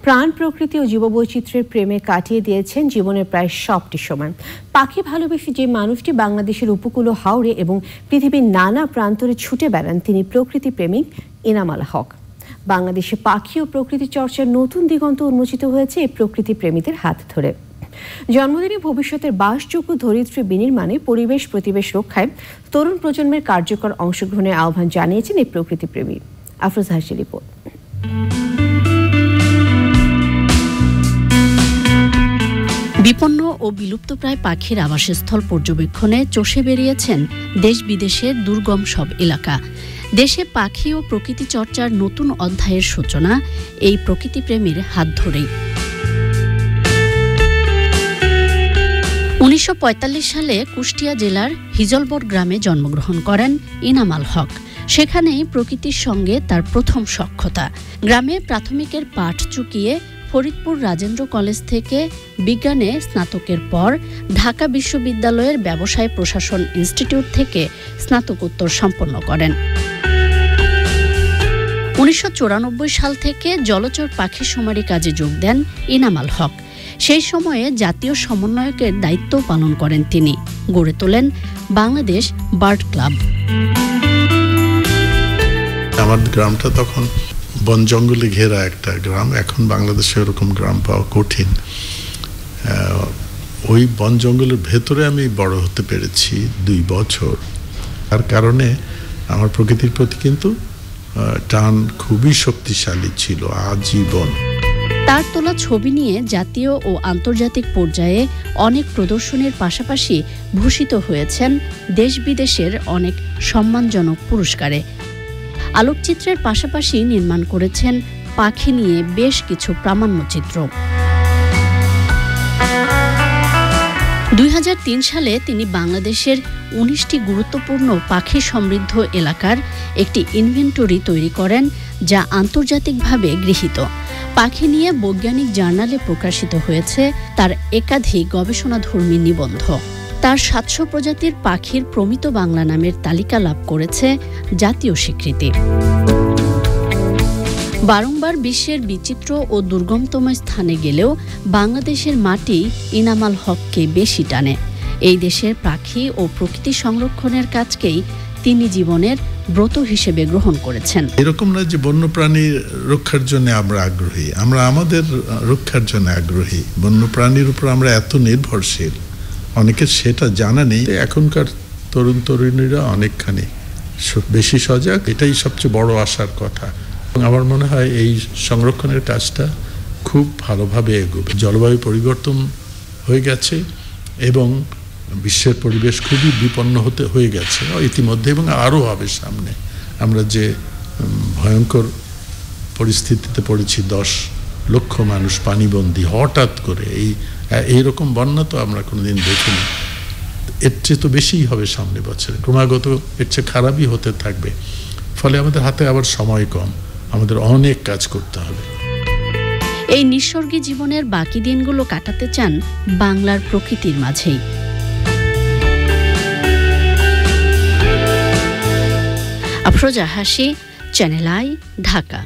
প্রাণ প্রকৃতি ও জীববৈচিত্র্যের প্রেমে কাটিয়ে দিয়েছেন জীবনের প্রায় সবটি সময়। পাখি ভালোবেসে যে মানুষটি বাংলাদেশের উপকূল ও হাওরে এবং পৃথিবীর নানা প্রান্তরে ছুটে বেড়ান তিনি প্রকৃতি প্রেমিক ইনামাল হক। বাংলাদেশে পাখি ও প্রকৃতি চর্চার নতুন দিগন্ত উন্মোচিত হয়েছে এই প্রকৃতি প্রেমীদের হাত ধরে। জন্মদিনে ভবিষ্যতের বাসযোগ্য ধরিত্রী বিনির্মাণে পরিবেশ প্রতিবেশ রক্ষায় তরুণ প্রজন্মের কার্যকর অংশগ্রহণের আহ্বান জানিয়েছেন এই প্রকৃতি প্রেমী। আফরোজ হাসির রিপোর্ট। বিপন্ন ও বিলুপ্তপ্রায় পাখির আবাসস্থল পর্যবেক্ষণে চষে বেরিয়েছেন দেশ বিদেশের দুর্গম সব এলাকা। দেশে পাখি ও প্রকৃতি চর্চার নতুন অধ্যায়ের সূচনা এই প্রকৃতিপ্রেমীর হাত ধরেই। 1945 সালে কুষ্টিয়া জেলার হিজলবর গ্রামে জন্মগ্রহণ করেন ইনামাল হক। সেখানেই প্রকৃতির সঙ্গে তার প্রথম সখ্যতা। গ্রামে প্রাথমিকের পাঠ চুকিয়ে ফরিদপুর রাজেন্দ্র কলেজ থেকে বিজ্ঞানে স্নাতকের পর ঢাকা বিশ্ববিদ্যালয়ের ব্যবসায় প্রশাসন ইনস্টিটিউট থেকে স্নাতকোত্তর সম্পন্ন করেন। 1994 সাল থেকে জলচর পাখি শুমারি কাজে যোগ দেন ইনামাল হক। সেই সময়ে জাতীয় সমন্বয়কের দায়িত্ব পালন করেন তিনি। গড়ে তোলেন বাংলাদেশ বার্ড ক্লাব। আমার গ্রামটা তখন বন জঙ্গলে ঘেরা একটা গ্রাম। এখন বাংলাদেশে এরকম গ্রাম পাওয়া কঠিন। ওই বন জঙ্গলের ভেতরে আমি বড় হতে পেরেছি 2 বছর। তার কারণে আমার প্রকৃতির প্রতি কিন্তু টান খুবই শক্তিশালী ছিল আজীবন। তার তোলা ছবি নিয়ে জাতীয় ও আন্তর্জাতিক পর্যায়ে অনেক প্রদর্শনীর পাশাপাশি ভূষিত হয়েছেন দেশ বিদেশের অনেক সম্মানজনক পুরস্কারে। আলোকচিত্রের পাশাপাশি নির্মাণ করেছেন পাখি নিয়ে বেশ কিছু প্রামাণ্যচিত্র। 2003 সালে তিনি বাংলাদেশের 19টি গুরুত্বপূর্ণ পাখি সমৃদ্ধ এলাকার একটি ইনভেন্টরি তৈরি করেন, যা আন্তর্জাতিকভাবে গৃহীত। পাখি নিয়ে বৈজ্ঞানিক জার্নালে প্রকাশিত হয়েছে তার একাধিক গবেষণাধর্মী নিবন্ধ। তার 700 প্রজাতির পাখির প্রমিত বাংলা নামের তালিকা লাভ করেছে জাতীয় স্বীকৃতি। বারংবার বিশ্বের বিচিত্র ও দুর্গমতম স্থানে গেলেও বাংলাদেশের মাটি ইনামাল হককে বেশি টানে। এই দেশের পাখি ও প্রকৃতি সংরক্ষণের কাজকেই তিনি জীবনের ব্রত হিসেবে গ্রহণ করেছেন। এরকম না যে বন্যপ্রাণীর রক্ষার জন্য আমরা আগ্রহী, আমরা আমাদের রক্ষার জন্য আগ্রহী। বন্যপ্রাণীর উপর আমরা এত নির্ভরশীল, অনেকের সেটা জানা নেই। এখনকার তরুণ তরুণীরা অনেকখানি বেশি সজাগ, এটাই সবচেয়ে বড় আশার কথা। আমার মনে হয় এই সংরক্ষণের কাজটা খুব ভালোভাবে এগোবে। জলবায়ু পরিবর্তন হয়ে গেছে এবং বিশ্বের পরিবেশ খুবই বিপন্ন হয়ে গেছে ইতিমধ্যে, এবং আরও হবে সামনে। আমরা যে ভয়ঙ্কর পরিস্থিতিতে পড়েছি, 10 লক্ষ মানুষ পানিবন্দী হঠাৎ করে, এইরকম বন্যা তো আমরা কোনোদিন দেখিনি। এর চেয়ে তো বেশিই হবে সামনে বছরে, ক্রমাগত এর চেয়ে খারাপই হতে থাকবে। ফলে আমাদের হাতে আবার সময় কম, আমাদের অনেক কাজ করতে হবে। এই নিঃসর্গী জীবনের বাকি দিনগুলো কাটাতে চান বাংলার প্রকৃতির মাঝেই। আফরোজা হাসি, চ্যানেল আই, ঢাকা।